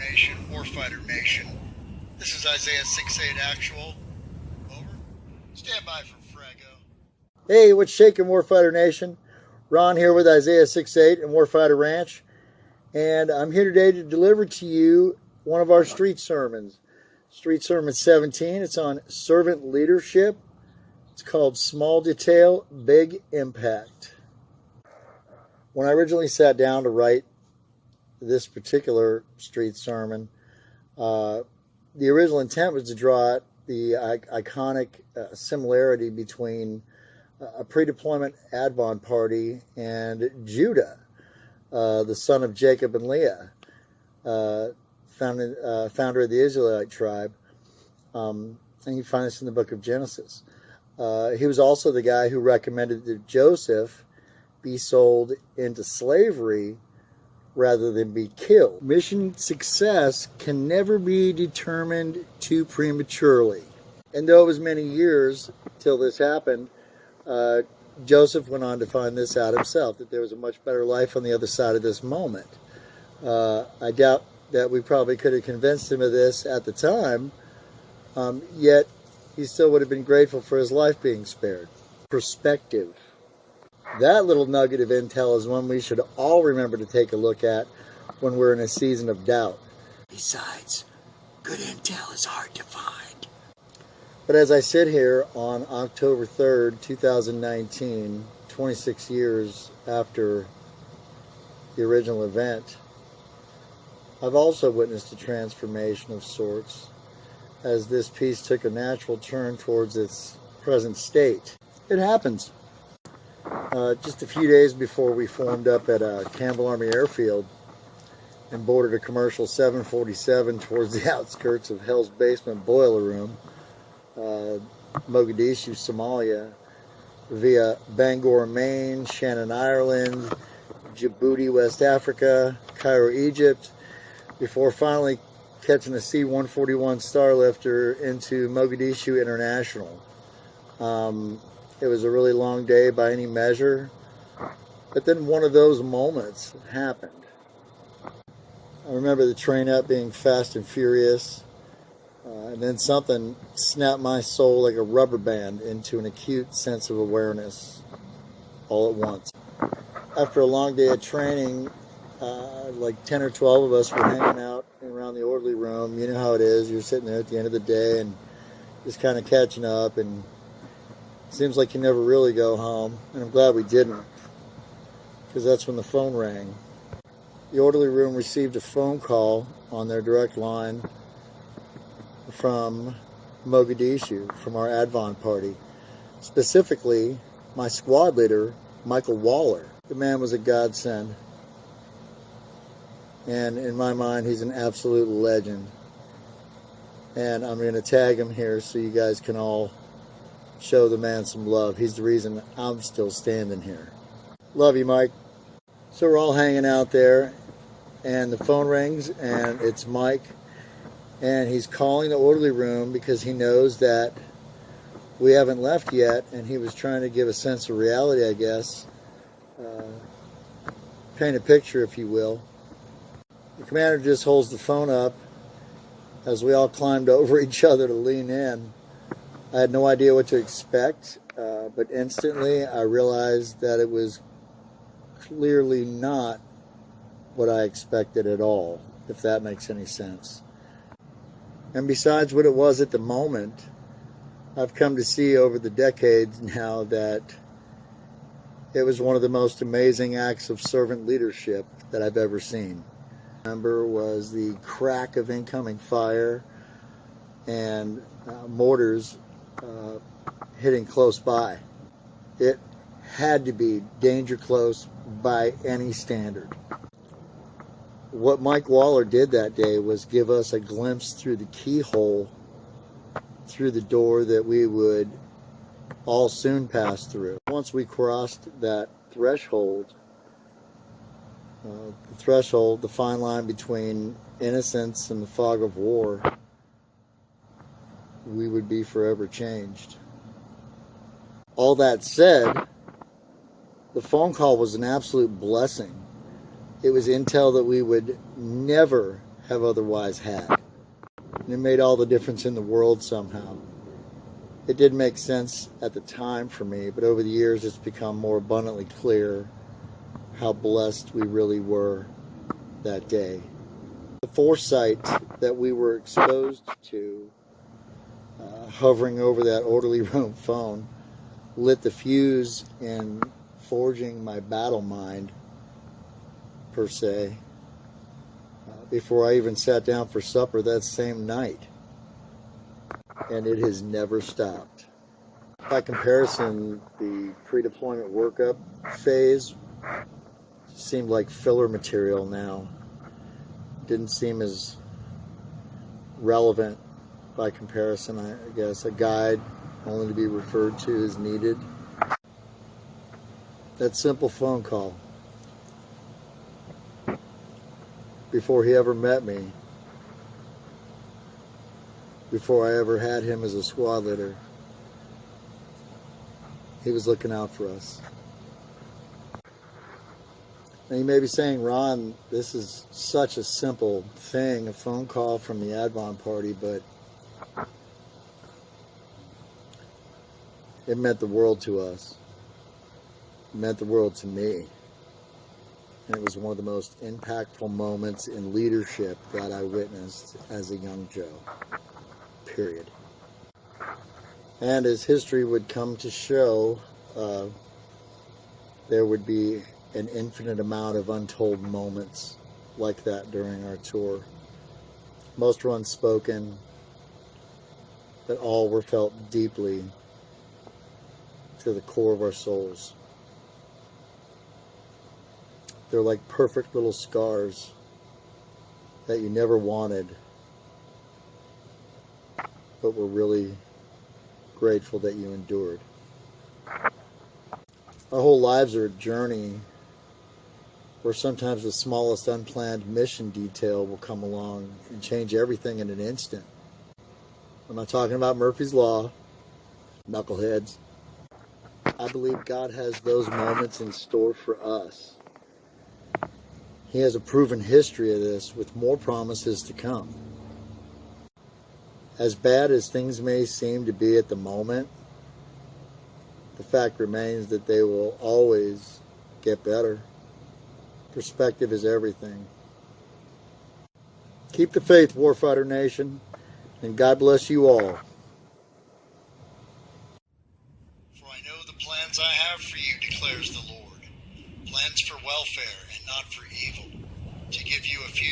Nation, Warfighter Nation. This is Isaiah 6-8 Actual. Over. Stand by for Frago. Hey, what's shaking, Warfighter Nation? Ron here with Isaiah 6-8 and Warfighter Ranch. And I'm here today to deliver to you one of our street sermons. Street Sermon 17. It's on servant leadership. It's called Small Detail, Big Impact. When I originally sat down to write this particular street sermon, the original intent was to draw out the iconic similarity between a pre-deployment Advon party and Judah, the son of Jacob and Leah, founder of the Israelite tribe. And you find this in the book of Genesis. He was also the guy who recommended that Joseph be sold into slavery rather than be killed. Mission success can never be determined too prematurely. And though it was many years till this happened, Joseph went on to find this out himself, that there was a much better life on the other side of this moment. I doubt that we probably could have convinced him of this at the time, yet he still would have been grateful for his life being spared. Perspective. That little nugget of intel is one we should all remember to take a look at when we're in a season of doubt. Besides, good intel is hard to find. But as I sit here on October 3rd, 2019, 26 years after the original event, I've also witnessed a transformation of sorts as this piece took a natural turn towards its present state. It happens. Just a few days before we formed up at Campbell Army Airfield and boarded a commercial 747 towards the outskirts of Hell's Basement Boiler Room, Mogadishu, Somalia, via Bangor, Maine, Shannon, Ireland, Djibouti, West Africa, Cairo, Egypt, before finally catching a C-141 Starlifter into Mogadishu International. It was a really long day by any measure, but then one of those moments happened. I remember the train up being fast and furious, and then something snapped my soul like a rubber band into an acute sense of awareness all at once. After a long day of training, like 10 or 12 of us were hanging out around the orderly room. You know how it is. You're sitting there at the end of the day and just kind of catching up, and seems like you never really go home, and I'm glad we didn't, because that's when the phone rang. The orderly room received a phone call on their direct line from Mogadishu, from our Advon party, specifically my squad leader, Michael Waller. The man was a godsend, and in my mind, he's an absolute legend, and I'm going to tag him here so you guys can all show the man some love. He's the reason I'm still standing here. Love you, Mike. So we're all hanging out there, and the phone rings, and it's Mike, and he's calling the orderly room because he knows that we haven't left yet, and he was trying to give a sense of reality, I guess. Paint a picture, if you will. The commander just holds the phone up as we all climbed over each other to lean in. I had no idea what to expect, but instantly I realized that it was clearly not what I expected at all, if that makes any sense. And besides what it was at the moment, I've come to see over the decades now that it was one of the most amazing acts of servant leadership that I've ever seen. Remember was the crack of incoming fire and mortars hitting close by. It had to be danger close by any standard. What Mike Waller did that day was give us a glimpse through the keyhole, through the door that we would all soon pass through. Once we crossed that threshold, the fine line between innocence and the fog of war, we would be forever changed. All that said, the phone call was an absolute blessing. It was intel that we would never have otherwise had. And it made all the difference in the world somehow. It did make sense at the time for me, but over the years it's become more abundantly clear how blessed we really were that day. The foresight that we were exposed to, hovering over that orderly room phone, lit the fuse in forging my battle mind, per se, before I even sat down for supper that same night. And it has never stopped. By comparison, the pre-deployment workup phase seemed like filler material now. Didn't seem as relevant by comparison, I guess. A guide only to be referred to as needed. That simple phone call, before he ever met me, before I ever had him as a squad leader, he was looking out for us. And you may be saying, Ron, this is such a simple thing, a phone call from the Advon party, but it meant the world to us. It meant the world to me. And it was one of the most impactful moments in leadership that I witnessed as a young Joe. Period. And as history would come to show, there would be an infinite amount of untold moments like that during our tour. Most were unspoken, but all were felt deeply to the core of our souls. They're like perfect little scars that you never wanted, but were really grateful that you endured. Our whole lives are a journey where sometimes the smallest unplanned mission detail will come along and change everything in an instant. I'm not talking about Murphy's Law, knuckleheads. I believe God has those moments in store for us. He has a proven history of this with more promises to come. As bad as things may seem to be at the moment, the fact remains that they will always get better. Perspective is everything. Keep the faith, Warfighter Nation, and God bless you all. For I know the plans I have for you, declares the Lord. Plans for welfare and not for evil, to give you a future